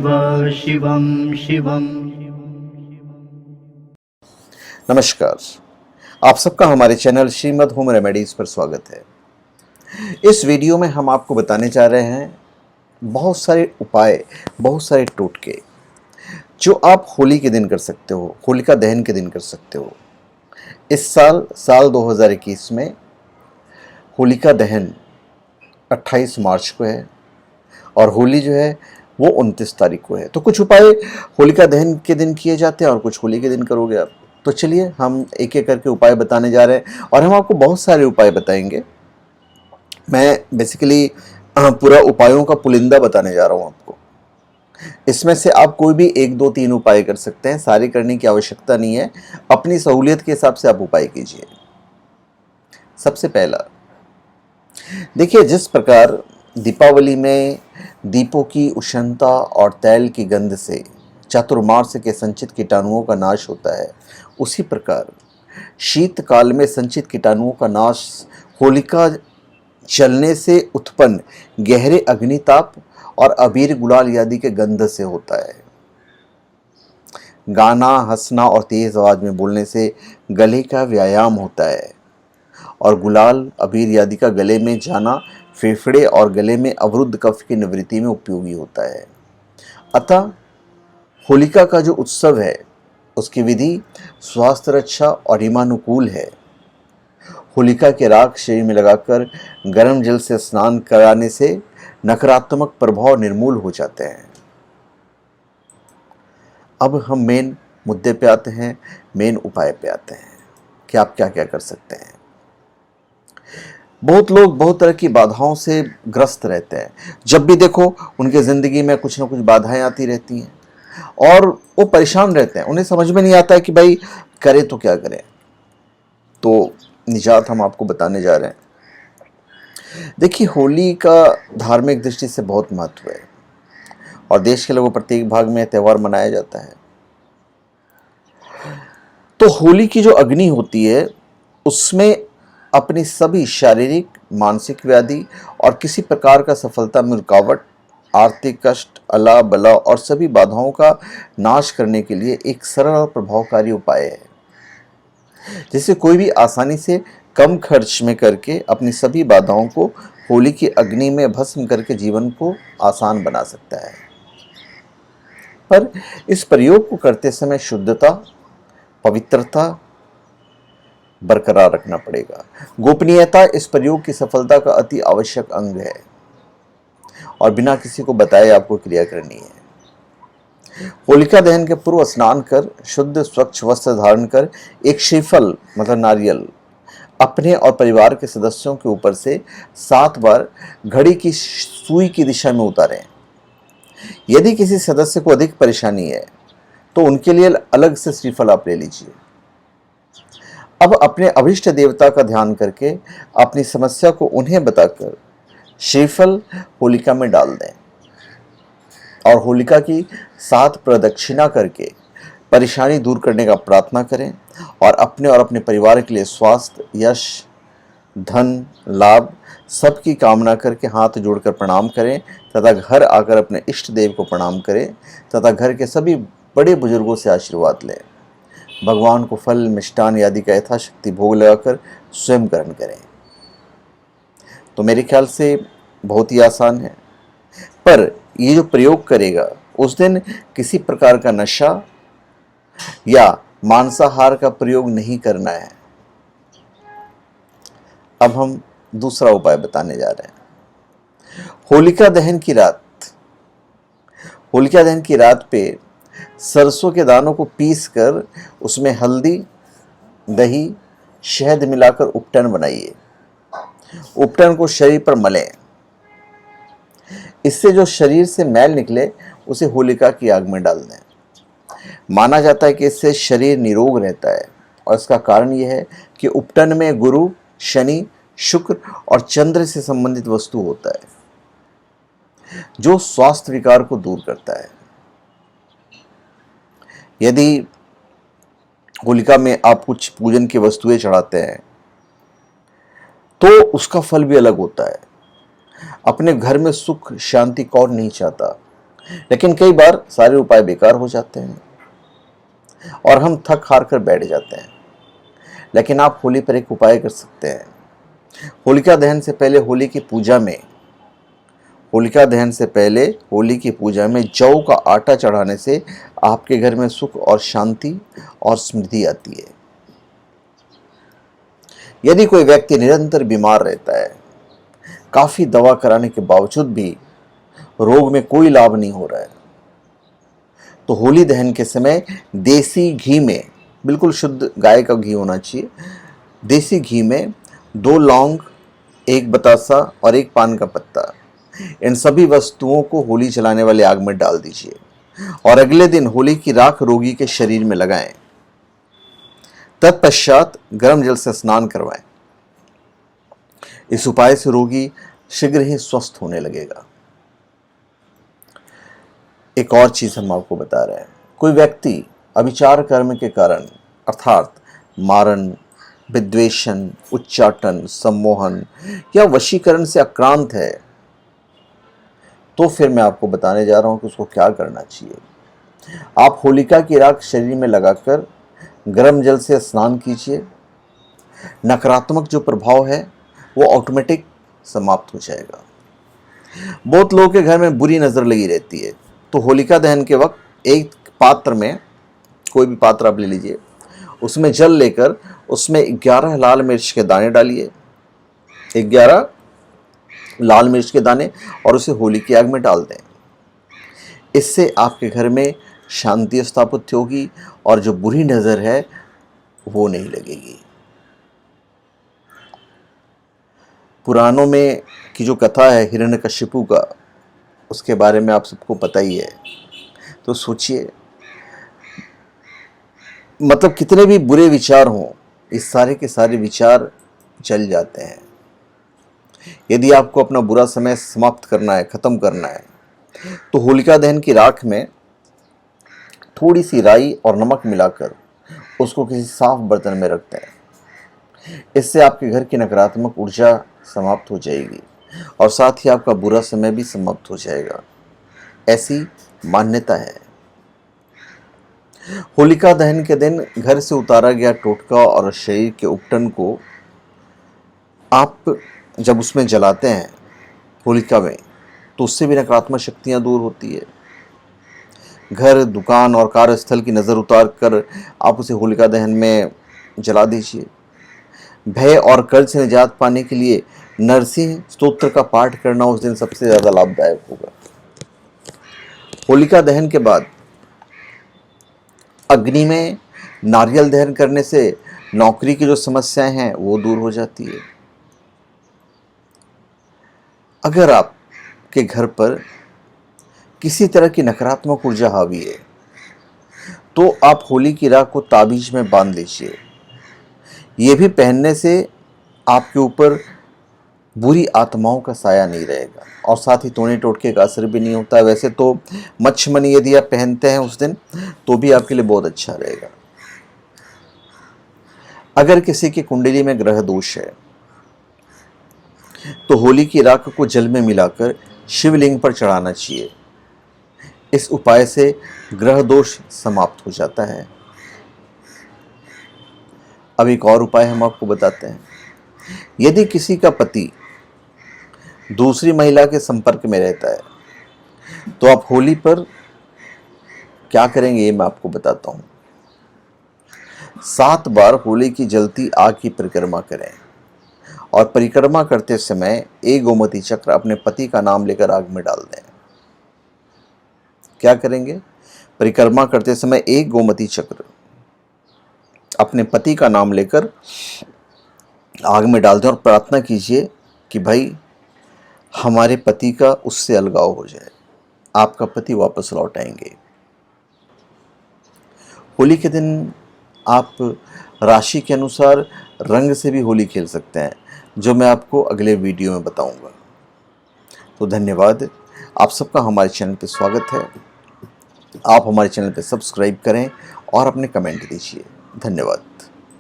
शिवं शिवं। नमस्कार, आप सबका हमारे चैनल श्रीमद् होम रेमेडीज पर स्वागत है। इस वीडियो में हम आपको बताने जा रहे हैं बहुत सारे उपाय, बहुत सारे टोटके जो आप होली के दिन कर सकते हो, होलिका दहन के दिन कर सकते हो। इस साल 2021 में होलिका दहन 28 मार्च को है और होली जो है वो 29 तारीख को है। तो कुछ उपाय होलिका दहन के दिन किए जाते हैं और कुछ होली के दिन करोगे आप। तो चलिए हम एक एक करके उपाय बताने जा रहे हैं और हम आपको बहुत सारे उपाय बताएंगे। मैं बेसिकली पूरा उपायों का पुलिंदा बताने जा रहा हूँ आपको। इसमें से आप कोई भी 1 2 3 उपाय कर सकते हैं, सारे करने की आवश्यकता नहीं है। अपनी सहूलियत के हिसाब से आप उपाय कीजिए। सबसे पहला, देखिए, जिस प्रकार दीपावली में दीपों की उष्णता और तैल की गंध से चातुर्मास्य के संचित कीटाणुओं का नाश होता है, उसी प्रकार शीतकाल में संचित कीटाणुओं का नाश होलिका जलने से उत्पन्न गहरे अग्निताप और अबीर गुलाल आदि के गंध से होता है। गाना, हंसना और तेज आवाज में बोलने से गले का व्यायाम होता है और गुलाल, अबीर आदि का गले में जाना फेफड़े और गले में अवरुद्ध कफ की निवृत्ति में उपयोगी होता है। अतः होलिका का जो उत्सव है उसकी विधि स्वास्थ्य रक्षा और हिमानुकूल है। होलिका के राख शरीर में लगाकर गर्म जल से स्नान कराने से नकारात्मक प्रभाव निर्मूल हो जाते हैं। अब हम मेन मुद्दे पे आते हैं, मेन उपाय पे आते हैं कि आप क्या क्या कर सकते हैं। बहुत लोग बहुत तरह की बाधाओं से ग्रस्त रहते हैं। जब भी देखो उनके ज़िंदगी में कुछ ना कुछ बाधाएं आती रहती हैं और वो परेशान रहते हैं। उन्हें समझ में नहीं आता है कि भाई करें तो क्या करें। तो निजात हम आपको बताने जा रहे हैं। देखिए, होली का धार्मिक दृष्टि से बहुत महत्व है और देश के लगभग प्रत्येक भाग में त्यौहार मनाया जाता है। तो होली की जो अग्नि होती है उसमें अपनी सभी शारीरिक, मानसिक व्याधि और किसी प्रकार का सफलता में रुकावट, आर्थिक कष्ट, अला बला और सभी बाधाओं का नाश करने के लिए एक सरल और प्रभावकारी उपाय है, जिसे कोई भी आसानी से कम खर्च में करके अपनी सभी बाधाओं को होली की अग्नि में भस्म करके जीवन को आसान बना सकता है। पर इस प्रयोग को करते समय शुद्धता, पवित्रता बरकरार रखना पड़ेगा। गोपनीयता इस प्रयोग की सफलता का अति आवश्यक अंग है और बिना किसी को बताए आपको क्रिया करनी है। होलिका दहन के पूर्व स्नान कर शुद्ध स्वच्छ वस्त्र धारण कर एक श्रीफल मतलब नारियल अपने और परिवार के सदस्यों के ऊपर से 7 बार घड़ी की सुई की दिशा में उतारें। यदि किसी सदस्य को अधिक परेशानी है तो उनके लिए अलग से श्रीफल आप ले लीजिए। अब अपने अभिष्ट देवता का ध्यान करके अपनी समस्या को उन्हें बताकर श्रीफल होलिका में डाल दें और होलिका की 7 प्रदक्षिणा करके परेशानी दूर करने का प्रार्थना करें और अपने परिवार के लिए स्वास्थ्य, यश, धन, लाभ सबकी कामना करके हाथ जोड़कर प्रणाम करें तथा घर आकर अपने इष्ट देव को प्रणाम करें तथा घर के सभी बड़े बुजुर्गों से आशीर्वाद लें। भगवान को फल, मिष्टान आदि का यथाशक्ति भोग लगाकर स्वयं ग्रहण करें। तो मेरे ख्याल से बहुत ही आसान है, पर ये जो प्रयोग करेगा उस दिन किसी प्रकार का नशा या मांसाहार का प्रयोग नहीं करना है। अब हम दूसरा उपाय बताने जा रहे हैं। होलिका दहन की रात पे सरसों के दानों को पीस कर उसमें हल्दी, दही, शहद मिलाकर उपटन बनाइए। उपटन को शरीर पर मलें। इससे जो शरीर से मैल निकले उसे होलिका की आग में डाल दें। माना जाता है कि इससे शरीर निरोग रहता है और इसका कारण यह है कि उपटन में गुरु, शनि, शुक्र और चंद्र से संबंधित वस्तु होता है जो स्वास्थ्य विकार को दूर करता है। यदि होलिका में आप कुछ पूजन की वस्तुएं चढ़ाते हैं तो उसका फल भी अलग होता है। अपने घर में सुख शांति कौन नहीं चाहता, लेकिन कई बार सारे उपाय बेकार हो जाते हैं और हम थक हार कर बैठ जाते हैं। लेकिन आप होली पर एक उपाय कर सकते हैं। होलिका दहन से पहले होली की पूजा में जौ का आटा चढ़ाने से आपके घर में सुख और शांति और समृद्धि आती है। यदि कोई व्यक्ति निरंतर बीमार रहता है, काफी दवा कराने के बावजूद भी रोग में कोई लाभ नहीं हो रहा है, तो होली दहन के समय देसी घी में, बिल्कुल शुद्ध गाय का घी होना चाहिए, देसी घी में 2 लौंग, 1 बतासा और 1 पान का पत्ता, इन सभी वस्तुओं को होली जलाने वाले आग में डाल दीजिए और अगले दिन होली की राख रोगी के शरीर में लगाएं। तत्पश्चात गर्म जल से स्नान करवाएं। इस उपाय से रोगी शीघ्र ही स्वस्थ होने लगेगा। एक और चीज हम आपको बता रहे हैं। कोई व्यक्ति अभिचार कर्म के कारण अर्थात मारण, विद्वेषण, उच्चाटन, सम्मोहन या वशीकरण से आक्रांत है, तो फिर मैं आपको बताने जा रहा हूं कि उसको क्या करना चाहिए। आप होलिका की राख शरीर में लगाकर गर्म जल से स्नान कीजिए। नकारात्मक जो प्रभाव है वो ऑटोमेटिक समाप्त हो जाएगा। बहुत लोगों के घर में बुरी नजर लगी रहती है, तो होलिका दहन के वक्त एक पात्र में, कोई भी पात्र आप ले लीजिए, उसमें जल लेकर उसमें 11 लाल मिर्च के दाने डालिए, 11 लाल मिर्च के दाने, और उसे होली की आग में डाल दें। इससे आपके घर में शांति स्थापित होगी और जो बुरी नजर है वो नहीं लगेगी। पुराणों में की जो कथा है हिरण्यकशिपु का, उसके बारे में आप सबको पता ही है। तो सोचिए, मतलब कितने भी बुरे विचार हों, इस सारे के सारे विचार जल जाते हैं। यदि आपको अपना बुरा समय समाप्त करना है, खत्म करना है, तो होलिका दहन की राख में थोड़ी सी राई और नमक मिलाकर उसको किसी साफ बर्तन में रखते हैं। इससे आपके घर की नकारात्मक ऊर्जा समाप्त हो जाएगी और साथ ही आपका बुरा समय भी समाप्त हो जाएगा। ऐसी मान्यता है। होलिका दहन के दिन घर से उतारा गया टोटका और शरीर के उपटन को आप जब उसमें जलाते हैं होलिका में, तो उससे भी नकारात्मक शक्तियां दूर होती है। घर, दुकान और कार्यस्थल की नज़र उतार कर आप उसे होलिका दहन में जला दीजिए। भय और कर्ज से निजात पाने के लिए नरसिंह स्तोत्र का पाठ करना उस दिन सबसे ज़्यादा लाभदायक होगा। होलिका दहन के बाद अग्नि में नारियल दहन करने से नौकरी की जो समस्याएं हैं वो दूर हो जाती है। अगर आपके घर पर किसी तरह की नकारात्मक ऊर्जा हावी है, तो आप होली की राख को ताबीज में बांध लीजिए। ये भी पहनने से आपके ऊपर बुरी आत्माओं का साया नहीं रहेगा और साथ ही टोने टोटके का असर भी नहीं होता है। वैसे तो मच्छमणि यदि आप पहनते हैं उस दिन, तो भी आपके लिए बहुत अच्छा रहेगा। अगर किसी की कुंडली में ग्रह दोष है, तो होली की राख को जल में मिलाकर शिवलिंग पर चढ़ाना चाहिए। इस उपाय से ग्रह दोष समाप्त हो जाता है। अब एक और उपाय हम आपको बताते हैं। यदि किसी का पति दूसरी महिला के संपर्क में रहता है, तो आप होली पर क्या करेंगे ये मैं आपको बताता हूं। 7 बार होली की जलती आग की परिक्रमा करें और परिक्रमा करते समय एक गोमती चक्र अपने पति का नाम लेकर आग में डाल दें। क्या करेंगे? परिक्रमा करते समय एक गोमती चक्र अपने पति का नाम लेकर आग में डाल दें और प्रार्थना कीजिए कि भाई हमारे पति का उससे अलगाव हो जाए, आपका पति वापस लौट आएंगे। होली के दिन आप राशि के अनुसार रंग से भी होली खेल सकते हैं, जो मैं आपको अगले वीडियो में बताऊंगा। तो धन्यवाद, आप सबका हमारे चैनल पे स्वागत है। आप हमारे चैनल पे सब्सक्राइब करें और अपने कमेंट दीजिए। धन्यवाद।